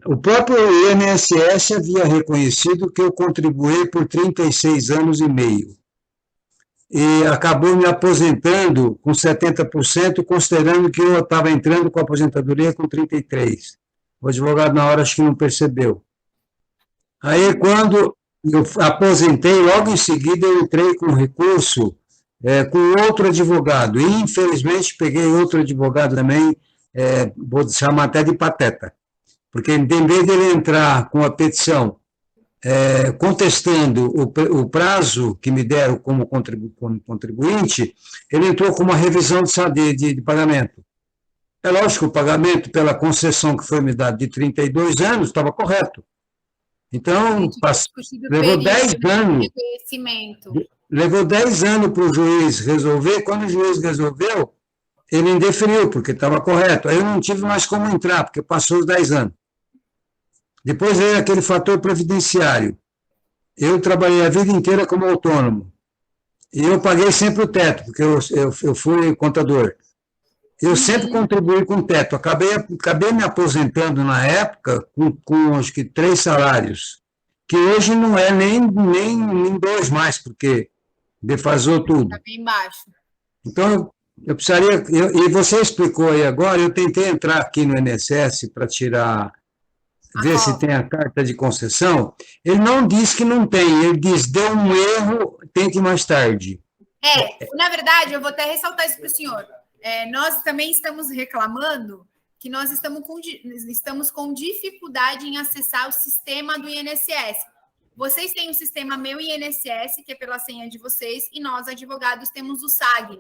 O próprio INSS havia reconhecido que eu contribuí por 36 anos e meio. E acabou me aposentando com 70%, considerando que eu estava entrando com a aposentadoria com 33%. O advogado, na hora, acho que não percebeu. Aí, quando eu aposentei, logo em seguida eu entrei com recurso com outro advogado. E, infelizmente, peguei outro advogado também, vou chamar até de pateta. Porque, em vez dele entrar com a petição contestando o prazo que me deram como contribuinte, ele entrou com uma revisão de pagamento. É lógico, o pagamento pela concessão que foi me dado de 32 anos estava correto. Então, levou 10 anos. Levou 10 anos para o juiz resolver. Quando o juiz resolveu, ele indeferiu, porque estava correto. Aí eu não tive mais como entrar, porque passou os 10 anos. Depois veio aquele fator previdenciário. Eu trabalhei a vida inteira como autônomo. E eu paguei sempre o teto, porque eu fui contador. Eu sempre contribuí com o teto. Acabei me aposentando na época com acho que 3 salários, que hoje não é nem 2 mais, porque defasou tudo. Está bem baixo. Então, eu precisaria... E você explicou aí agora, eu tentei entrar aqui no INSS para tirar... ver se tem a carta de concessão. Ele não diz que não tem, ele diz, deu um erro, tente mais tarde. Na verdade, eu vou até ressaltar isso para o senhor. Nós também estamos reclamando que nós estamos com dificuldade em acessar o sistema do INSS. Vocês têm o sistema Meu INSS, que é pela senha de vocês, e nós, advogados, temos o SAG,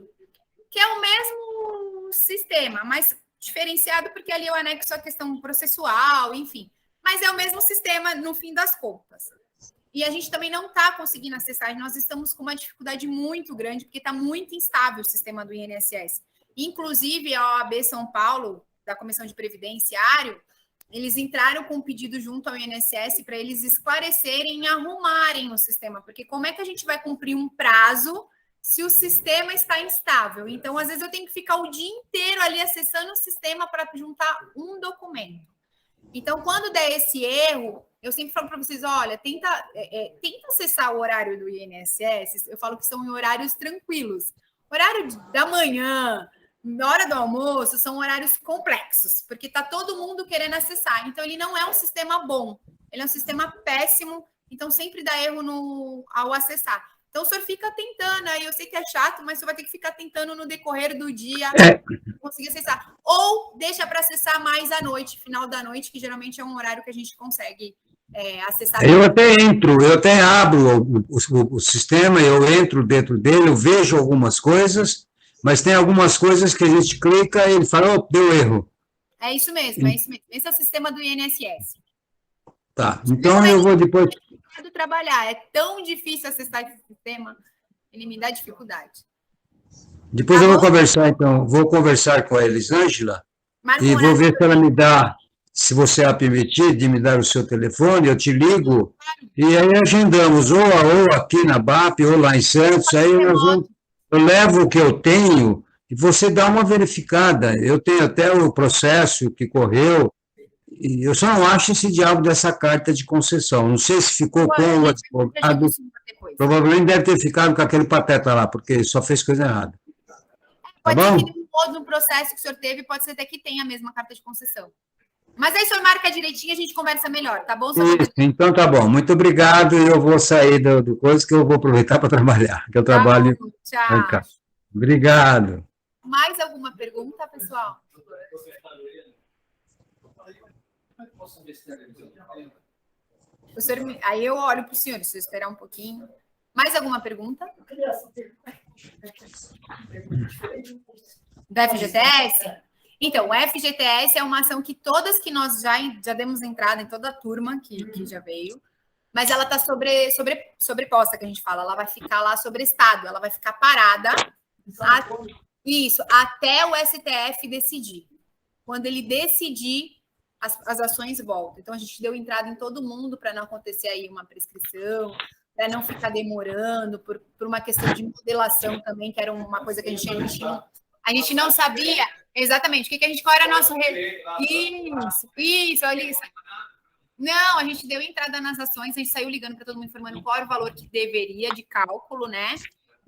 que é o mesmo sistema, mas diferenciado porque ali eu anexo a questão processual, enfim. Mas é o mesmo sistema no fim das contas. E a gente também não está conseguindo acessar, nós estamos com uma dificuldade muito grande, porque está muito instável o sistema do INSS. Inclusive, a OAB São Paulo, da Comissão de Previdenciário, eles entraram com um pedido junto ao INSS para eles esclarecerem e arrumarem o sistema, porque como é que a gente vai cumprir um prazo se o sistema está instável? Então, às vezes, eu tenho que ficar o dia inteiro ali acessando o sistema para juntar um documento. Então, quando der esse erro, eu sempre falo para vocês, olha, tenta acessar o horário do INSS, eu falo que são em horários tranquilos. Horário da manhã, na hora do almoço, são horários complexos, porque está todo mundo querendo acessar. Então, ele não é um sistema bom, ele é um sistema péssimo, então sempre dá erro ao acessar. Então, o senhor fica tentando, aí eu sei que é chato, mas o senhor vai ter que ficar tentando no decorrer do dia conseguir acessar. Ou deixa para acessar mais à noite, final da noite, que geralmente é um horário que a gente consegue acessar. Eu até abro o sistema, eu entro dentro dele, eu vejo algumas coisas, mas tem algumas coisas que a gente clica e ele fala, deu erro. É isso mesmo, é isso mesmo. Esse é o sistema do INSS. Tá, então eu vou depois... trabalhar. É tão difícil acessar esse sistema, ele me dá dificuldade. Depois eu vou conversar, então, com a Elisângela e vou ver se ela me dá, se você a permitir, de me dar o seu telefone, eu te ligo, e aí agendamos, ou aqui na BAP, ou lá em Santos, aí eu levo o que eu tenho e você dá uma verificada. Eu tenho até o processo que correu, e eu só não acho esse diabo dessa carta de concessão. Não sei se ficou com o advogado. Provavelmente deve ter ficado com aquele pateta lá, porque só fez coisa errada. Pode ser que no processo que o senhor teve, pode ser até que tenha a mesma carta de concessão. Mas aí o senhor marca direitinho e a gente conversa melhor, tá bom? Isso, então tá bom. Muito obrigado. E eu vou sair do coisa que eu vou aproveitar para trabalhar, que eu trabalho. Bom, tchau. Obrigado. Mais alguma pergunta, pessoal? Aí eu olho para o senhor, se eu esperar um pouquinho. Mais alguma pergunta? Do FGTS? Então, o FGTS é uma ação que todas que nós já demos entrada em toda a turma que já veio, mas ela está sobreposta, que a gente fala, ela vai ficar lá sobre estado, ela vai ficar parada até o STF decidir. Quando ele decidir, as ações voltam. Então, a gente deu entrada em todo mundo para não acontecer aí uma prescrição, para não ficar demorando, por uma questão de modelação também, que era uma coisa que a gente não sabia exatamente qual era nosso... Isso, olha isso. Não, a gente deu entrada nas ações, a gente saiu ligando para todo mundo, informando qual era o valor que deveria de cálculo, né?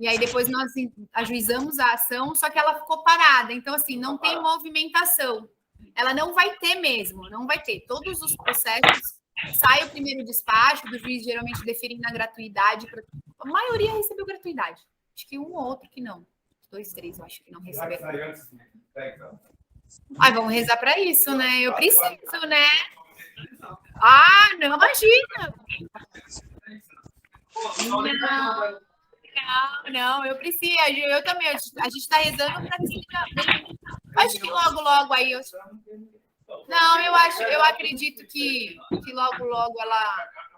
E aí depois nós ajuizamos a ação, só que ela ficou parada. Então, assim, não tem movimentação. ela não vai ter mesmo, não vai ter. Todos os processos, sai o primeiro despacho, do juiz geralmente definindo a gratuidade. A maioria recebeu gratuidade. Acho que um ou outro que não. 2, 3, eu acho que não receberam. Ai, vamos rezar para isso, né? Eu preciso, né? Ah, não, imagina! Não, eu preciso. Eu também. A gente está rezando para que seja bem. Acho que logo aí. Não, eu acredito que logo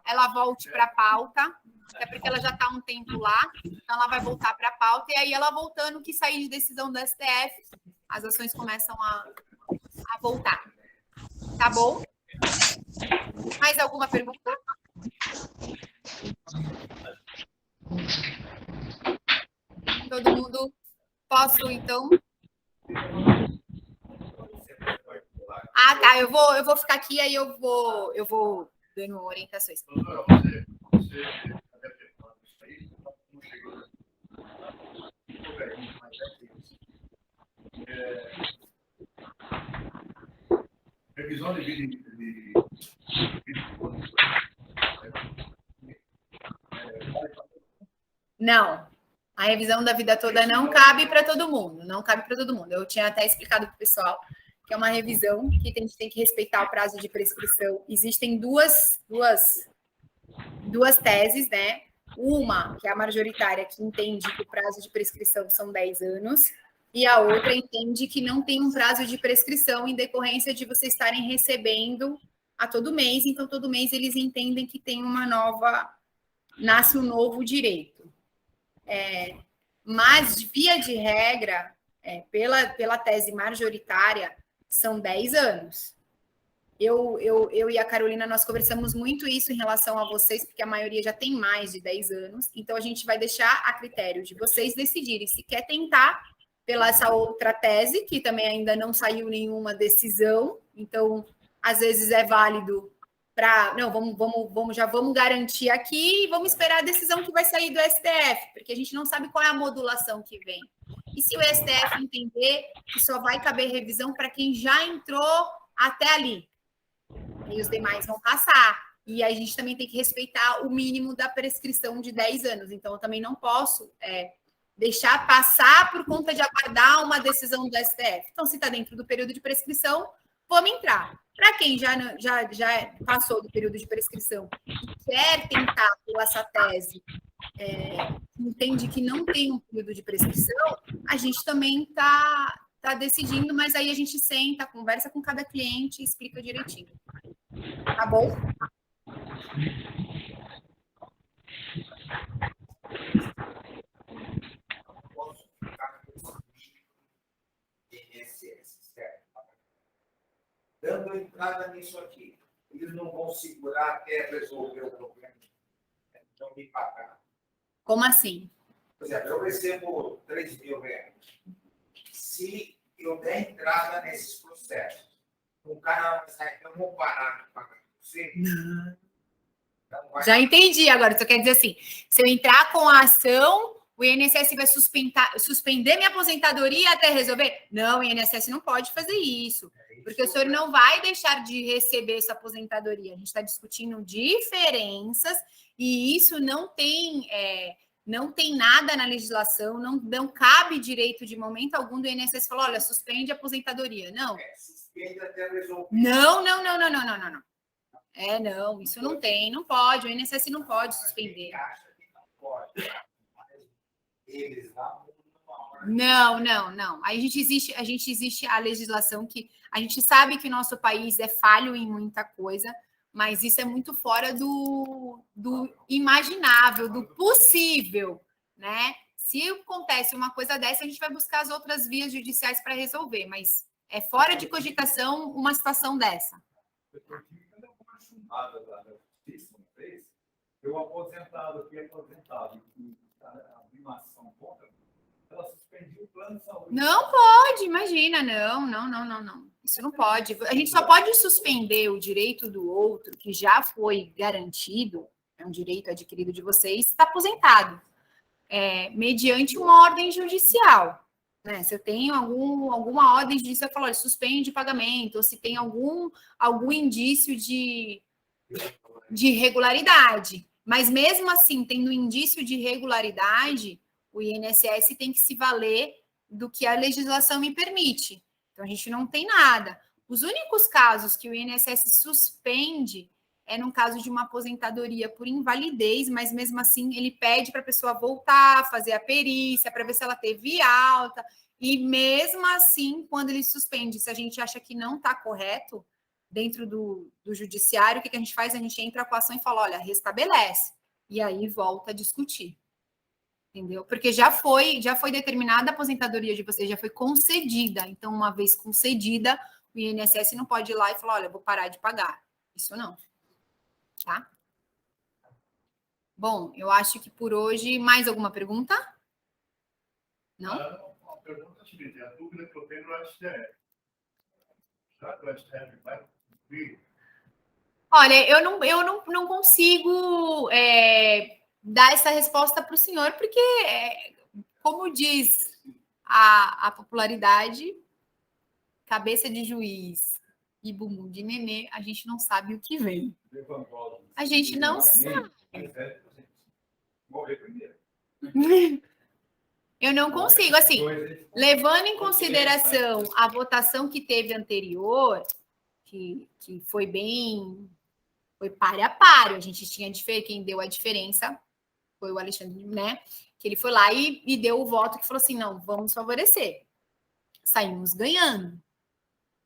ela volte para a pauta, até porque ela já está há um tempo lá, então ela vai voltar para a pauta, e aí ela voltando, que sair de decisão do STF, as ações começam a voltar. Tá bom? Mais alguma pergunta? Todo mundo? Posso, então? Ah, tá. Eu vou ficar aqui, aí eu vou dando orientações. Revisão de vida Não. A revisão da vida toda não cabe para todo mundo. Não cabe para todo mundo. Eu tinha até explicado para o pessoal que é uma revisão que a gente tem que respeitar o prazo de prescrição. Existem duas teses, né? Uma, que é a majoritária, que entende que o prazo de prescrição são 10 anos, e a outra entende que não tem um prazo de prescrição em decorrência de vocês estarem recebendo a todo mês. Então, todo mês eles entendem que tem nasce um novo direito. Mas, via de regra, pela tese majoritária, são 10 anos. Eu e a Carolina, nós conversamos muito isso em relação a vocês, porque a maioria já tem mais de 10 anos, então a gente vai deixar a critério de vocês decidirem se quer tentar pela essa outra tese, que também ainda não saiu nenhuma decisão, então, às vezes é válido para... Não, já vamos garantir aqui e vamos esperar a decisão que vai sair do STF, porque a gente não sabe qual é a modulação que vem. E se o STF entender que só vai caber revisão para quem já entrou até ali, e os demais vão passar. E aí a gente também tem que respeitar o mínimo da prescrição de 10 anos. Então, eu também não posso deixar passar por conta de aguardar uma decisão do STF. Então, se está dentro do período de prescrição, vamos entrar. Para quem já passou do período de prescrição e quer tentar por essa tese, entende que não tem um período de prescrição, a gente também está decidindo, mas aí a gente senta, conversa com cada cliente e explica direitinho. Tá bom? Posso ficar com esse INSS, certo? Dando entrada nisso aqui, eles não vão segurar até resolver o problema. Então, me pagar. Como assim? Por exemplo, eu recebo R$3.000. Se eu der entrada nesses processos, o cara vai eu vou parar de pagar você. Já entendi agora. Você quer dizer assim, se eu entrar com a ação, o INSS vai suspender minha aposentadoria até resolver? Não, o INSS não pode fazer isso, porque o senhor não vai deixar de receber essa aposentadoria. A gente está discutindo diferenças e isso não tem nada na legislação, não cabe direito de momento algum do INSS falar, olha, suspende a aposentadoria. Não. Suspende até resolver. Não. Não, isso não tem, não pode, o INSS não pode suspender. Não. Aí a gente existe a legislação que a gente sabe que o nosso país é falho em muita coisa, mas isso é muito fora do imaginável, do possível, né? Se acontece uma coisa dessa, a gente vai buscar as outras vias judiciais para resolver, mas é fora de cogitação uma situação dessa. Eu aposentado, que abri uma ação contra, ela suspendiu o plano de saúde. Não pode, imagina, não. Isso não pode. A gente só pode suspender o direito do outro, que já foi garantido, é um direito adquirido de vocês, está aposentado, mediante uma ordem judicial. Né? Se eu tenho alguma ordem de justiça, eu falo, olha, suspende o pagamento, ou se tem algum indício de irregularidade. Mas mesmo assim, tendo indício de irregularidade, o INSS tem que se valer do que a legislação me permite. Então, a gente não tem nada. Os únicos casos que o INSS suspende é no caso de uma aposentadoria por invalidez, mas mesmo assim ele pede para a pessoa voltar, fazer a perícia, para ver se ela teve alta. E mesmo assim, quando ele suspende, se a gente acha que não está correto, dentro do judiciário, o que a gente faz? A gente entra com a ação e fala, olha, restabelece. E aí volta a discutir. Entendeu? Porque já foi determinada a aposentadoria de vocês, já foi concedida. Então, uma vez concedida, o INSS não pode ir lá e falar, olha, vou parar de pagar. Isso não. Tá? Bom, eu acho que por hoje, mais alguma pergunta? Não? A pergunta é a seguinte, a dúvida que eu tenho no STF. Será que o STF vai cumprir? Olha, eu não consigo dar essa resposta para o senhor, porque, como diz a popularidade, cabeça de juiz e bumbum de nenê, a gente não sabe o que vem. A gente não sabe. Eu não consigo, assim, levando em consideração a votação que teve anterior, que foi páreo a páreo, a gente tinha quem deu a diferença foi o Alexandre, né? Que ele foi lá e deu o voto que falou assim, não, vamos favorecer. Saímos ganhando.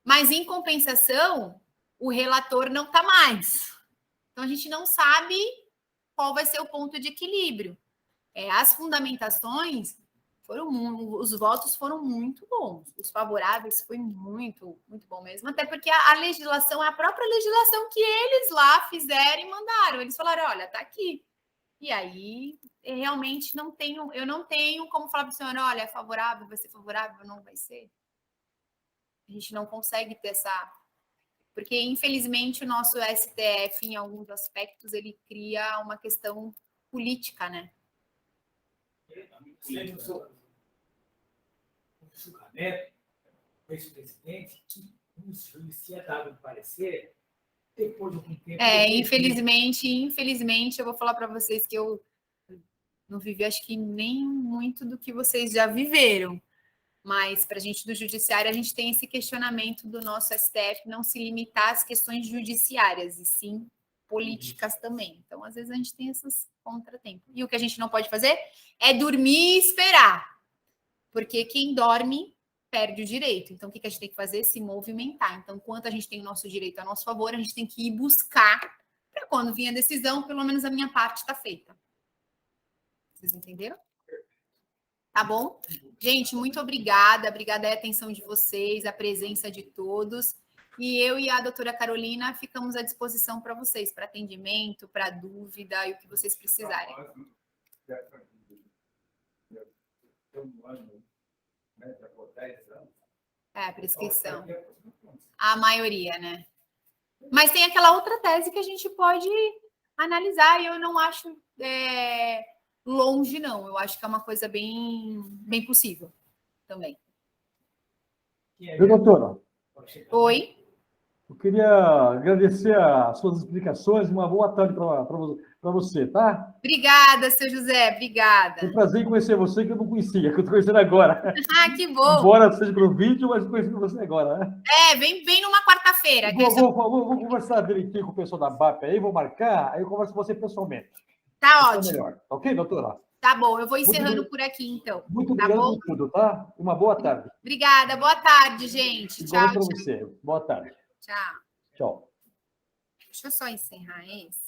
Mas, em compensação, o relator não está mais. Então, a gente não sabe qual vai ser o ponto de equilíbrio. As fundamentações os votos foram muito bons. Os favoráveis foi muito, muito bom mesmo. Até porque a legislação é a própria legislação que eles lá fizeram e mandaram. Eles falaram, olha, tá aqui. E aí, realmente, eu não tenho como falar para o senhor, olha, é favorável, vai ser favorável, não vai ser. A gente não consegue ter essa... Porque, infelizmente, o nosso STF, em alguns aspectos, ele cria uma questão política, né? O julgamento, o ex-presidente, que o juiz dado um parecer, depois de algum tempo... Infelizmente, eu vou falar para vocês que eu não vivi, acho que nem muito do que vocês já viveram. Mas, para a gente do judiciário, a gente tem esse questionamento do nosso STF não se limitar às questões judiciárias, e sim políticas também. Então, às vezes, a gente tem esses contratempos. E o que a gente não pode fazer é dormir e esperar. Porque quem dorme perde o direito. Então, o que a gente tem que fazer? Se movimentar. Então, enquanto a gente tem o nosso direito a nosso favor, a gente tem que ir buscar para quando vir a decisão, pelo menos a minha parte está feita. Vocês entenderam? Tá bom? Gente, muito obrigada. Obrigada a atenção de vocês, a presença de todos. E eu e a doutora Carolina ficamos à disposição para vocês, para atendimento, para dúvida e o que vocês precisarem. A prescrição. A maioria, né? Mas tem aquela outra tese que a gente pode analisar e eu não acho longe, não. Eu acho que é uma coisa bem possível também. Viu, doutora? Oi? Eu queria agradecer as suas explicações. Uma boa tarde para você, tá? Obrigada, seu José. Obrigada. Foi um prazer em conhecer você, que eu não conhecia, que eu estou conhecendo agora. Ah, que bom. Embora seja pelo vídeo, mas conhecendo você agora, né? Vem numa quarta-feira. Vou conversar direitinho com o pessoal da BAP aí, vou marcar, aí eu converso com você pessoalmente. Tá ótimo. Melhor. Ok, doutora? Tá bom, eu vou encerrando por aqui, então. Muito obrigado por tudo, tá? Uma boa tarde. Obrigada, boa tarde, gente. Tchau, para você. Boa tarde. Tchau. Tchau. Deixa eu só encerrar esse.